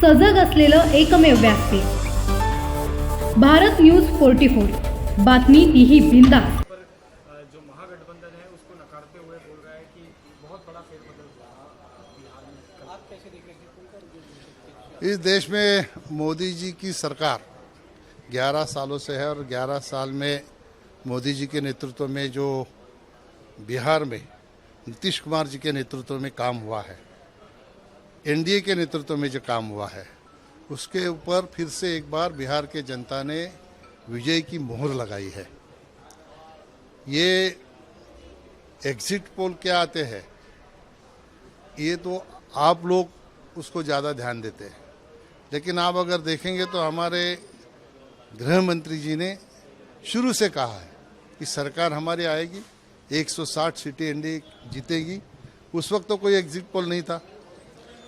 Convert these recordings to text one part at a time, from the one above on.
सजग असलेलं एकमेव व्यासपीठ भारत न्यूज 44। बातमी तीही बिंदास। जो महागठबंधन है उसको नकारते हुए बोल रहा है कि बहुत बड़ा फेरबदल हुआ बिहार में। आप कैसे देख रहे हैं? इस देश में मोदी जी की सरकार 11 सालों से है और 11 साल में मोदी जी के नेतृत्व में जो बिहार में नीतीश कुमार जी के नेतृत्व में काम हुआ है, एनडीए के नेतृत्व में जो काम हुआ है, उसके ऊपर फिर से एक बार बिहार के जनता ने विजय की मोहर लगाई है। ये एग्जिट पोल क्या आते हैं, ये तो आप लोग उसको ज़्यादा ध्यान देते हैं, लेकिन आप अगर देखेंगे तो हमारे गृह मंत्री जी ने शुरू से कहा है कि सरकार हमारी आएगी, 160 सीटें एनडीए जीतेगी। उस वक्त तो कोई एग्जिट पोल नहीं था।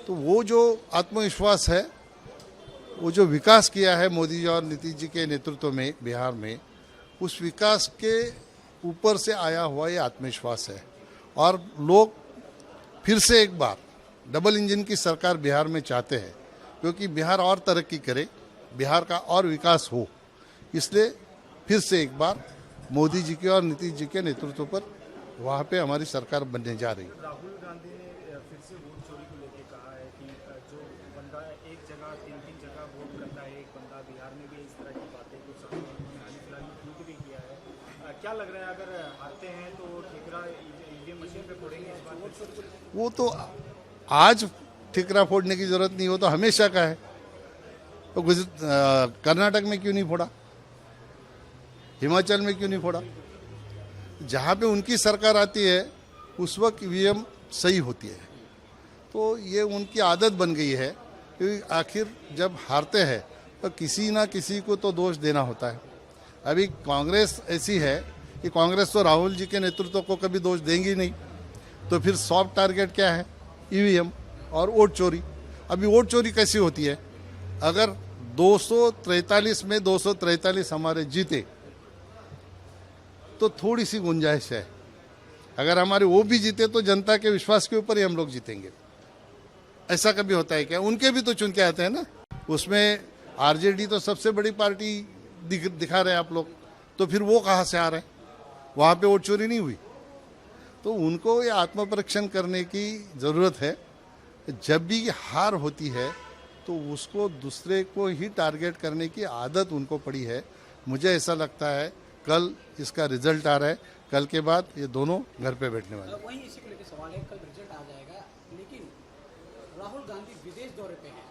तो वो जो आत्मविश्वास है, वो जो विकास किया है मोदी जी और नीतीश जी के नेतृत्व में बिहार में, उस विकास के ऊपर से आया हुआ ये आत्मविश्वास है। और लोग फिर से एक बार डबल इंजन की सरकार बिहार में चाहते हैं, क्योंकि बिहार और तरक्की करे, बिहार का और विकास हो। इसलिए फिर से एक बार मोदी जी के और नीतीश जी के नेतृत्व पर वहाँ पे हमारी सरकार बनने जा रही है। राहुल गांधी ने फिर से वोट चोरी को लेकर कहा है कि जो बंदा एक जगह तीन जगह वोट करता है, एक बंदा बिहार में भी इस तरह की बातें कुछ हाल फिलहाल में ट्वीट भी किया है। क्या लग रहा है, अगर हारते हैं तो ठिकरा ईवीएम मशीन पे फोड़ेंगे इस बार वोट चोरी? वो तो आज ठिकरा फोड़ने की जरूरत नहीं, हो तो हमेशा का है। तो कर्नाटक में क्यों नहीं फोड़ा, हिमाचल में क्यों नहीं फोड़ा? जहाँ पे उनकी सरकार आती है उस वक्त ईवीएम सही होती है। तो ये उनकी आदत बन गई है, क्योंकि आखिर जब हारते हैं तो किसी ना किसी को तो दोष देना होता है। अभी कांग्रेस ऐसी है कि कांग्रेस तो राहुल जी के नेतृत्व को कभी दोष देंगी नहीं। तो फिर सॉफ्ट टारगेट क्या है? ईवीएम और वोट चोरी। अभी वोट चोरी कैसी होती है? अगर 243 में 243 हमारे जीते तो थोड़ी सी गुंजाइश है। अगर हमारे वो भी जीते तो जनता के विश्वास के ऊपर ही हम लोग जीतेंगे। ऐसा कभी होता है क्या? उनके भी तो चुन के आते हैं ना। उसमें आरजेडी तो सबसे बड़ी पार्टी दिखा रहे हैं आप लोग, तो फिर वो कहाँ से आ रहे हैं? वहाँ पे वोट चोरी नहीं हुई। तो उनको ये आत्मपरीक्षण करने की ज़रूरत है। जब भी हार होती है तो उसको दूसरे को ही टारगेट करने की आदत उनको पड़ी है। मुझे ऐसा लगता है कल इसका रिजल्ट आ रहा है, कल के बाद ये दोनों घर पे बैठने वाले। वहीं इसी को लेकर सवाल है, कल रिजल्ट आ जाएगा, लेकिन राहुल गांधी विदेश दौरे पे हैं।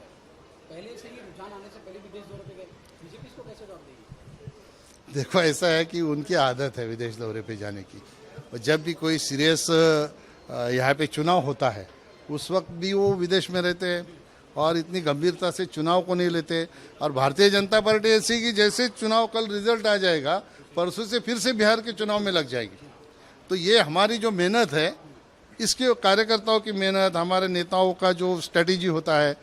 पहले से ही रुझान आने से पहले विदेश दौरे पे गए, बीजेपी इसको कैसे जवाब देगी? देखो, ऐसा है कि उनकी आदत है विदेश दौरे पे जाने की। और जब भी कोई सीरियस यहाँ पे चुनाव होता है उस वक्त भी वो विदेश में रहते हैं और इतनी गंभीरता से चुनाव को नहीं लेते। और भारतीय जनता पार्टी ऐसी कि जैसे चुनाव कल रिजल्ट आ जाएगा, परसों से फिर से बिहार के चुनाव में लग जाएगी। तो ये हमारी जो मेहनत है, इसके कार्यकर्ताओं की मेहनत, हमारे नेताओं का जो स्ट्रेटेजी होता है,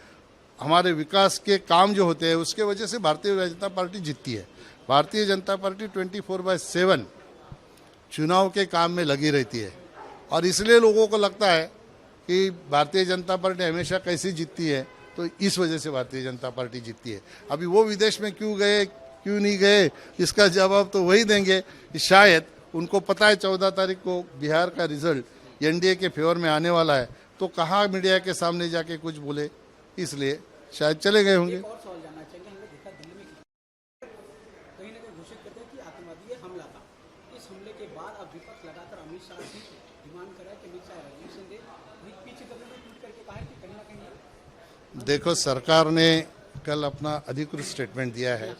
हमारे विकास के काम जो होते हैं, उसके वजह से भारतीय जनता पार्टी जीतती है। भारतीय जनता पार्टी 24/7 चुनाव के काम में लगी रहती है। और इसलिए लोगों को लगता है कि भारतीय जनता पार्टी हमेशा कैसी जीतती है, तो इस वजह से भारतीय जनता पार्टी जीतती है। अभी वो विदेश में क्यों गए, क्यों नहीं गए, इसका जवाब तो वही देंगे। शायद उनको पता है 14 तारीख को बिहार का रिजल्ट एनडीए के फेवर में आने वाला है, तो कहाँ मीडिया के सामने जाके कुछ बोले, इसलिए शायद चले गए होंगे। और सवाल जानना चाहिए, हमने देखा दिल्ली में कहीं ना कहीं घोषित करते हैं कि आतंकवादी हमला था। इस हमले के बाद अब विपक्ष लगातार अमित शाह की डिमांड कर रहा है कि अमित शाह रेजोल्यूशन दे। पीछे ट्वीट करके कहा है कि कहीं ना कहीं देखो, सरकार ने कल अपना अधिकृत स्टेटमेंट दिया है,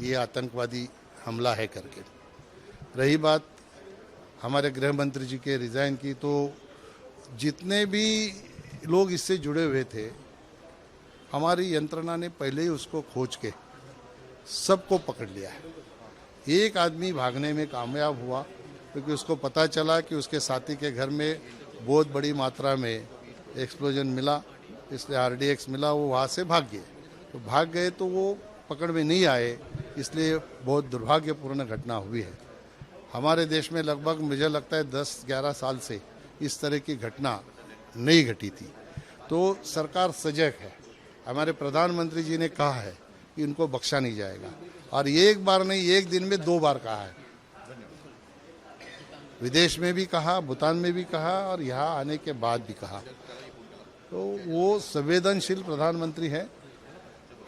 ये आतंकवादी हमला है करके। रही बात हमारे गृह मंत्री जी के रिज़ाइन की, तो जितने भी लोग इससे जुड़े हुए थे, हमारी यंत्रणा ने पहले ही उसको खोज के सबको पकड़ लिया है। एक आदमी भागने में कामयाब हुआ, क्योंकि उसको पता चला कि उसके साथी के घर में बहुत बड़ी मात्रा में एक्सप्लोजन मिला, इसलिए आरडीएक्स मिला, वो वहाँ से भाग गए। तो भाग गए तो वो पकड़ में नहीं आए, इसलिए बहुत दुर्भाग्यपूर्ण घटना हुई है। हमारे देश में लगभग मुझे लगता है 10-11 साल से इस तरह की घटना नहीं घटी थी। तो सरकार सजग है हमारे प्रधानमंत्री जी ने कहा है कि उनको बख्शा नहीं जाएगा, और एक बार नहीं, एक दिन में 2 बार कहा है। विदेश में भी कहा, भूटान में भी कहा, और यहाँ आने के बाद भी कहा। तो वो संवेदनशील प्रधानमंत्री है।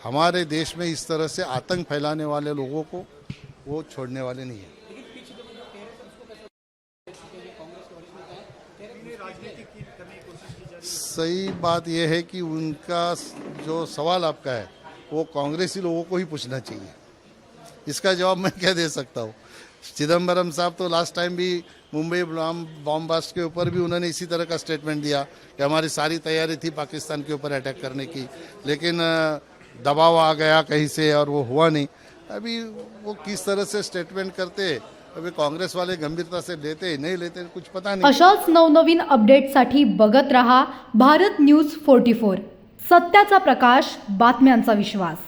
हमारे देश में इस तरह से आतंक फैलाने वाले लोगों को वो छोड़ने वाले नहीं है। लेकिन पीछे जो कह रहे थे उसको कैसे कांग्रेस के वरिष्ठ नेता कह रहे राजनीति की करने की कोशिश की जा रही सही बात यह है कि उनका जो सवाल आपका है वो कांग्रेसी लोगों को ही पूछना चाहिए। इसका जवाब मैं क्या दे सकता हूँ। चिदम्बरम साहब तो लास्ट टाइम भी मुंबई बॉम्ब ब्लास्ट के ऊपर भी उन्होंने इसी तरह का स्टेटमेंट दिया कि हमारी सारी तैयारी थी पाकिस्तान के ऊपर अटैक करने की, लेकिन दबाव आ गया कहीं से और वो हुआ नहीं। अभी वो किस तरह से स्टेटमेंट करते, अभी काँग्रेस वाले गंभीरता से लेते नहीं लेते कुछ पता नहीं। अशाच नवनवीन अपडेटसाठी बघत रहा भारत न्यूज 44, सत्याचा प्रकाश, बातम्यांचा विश्वास.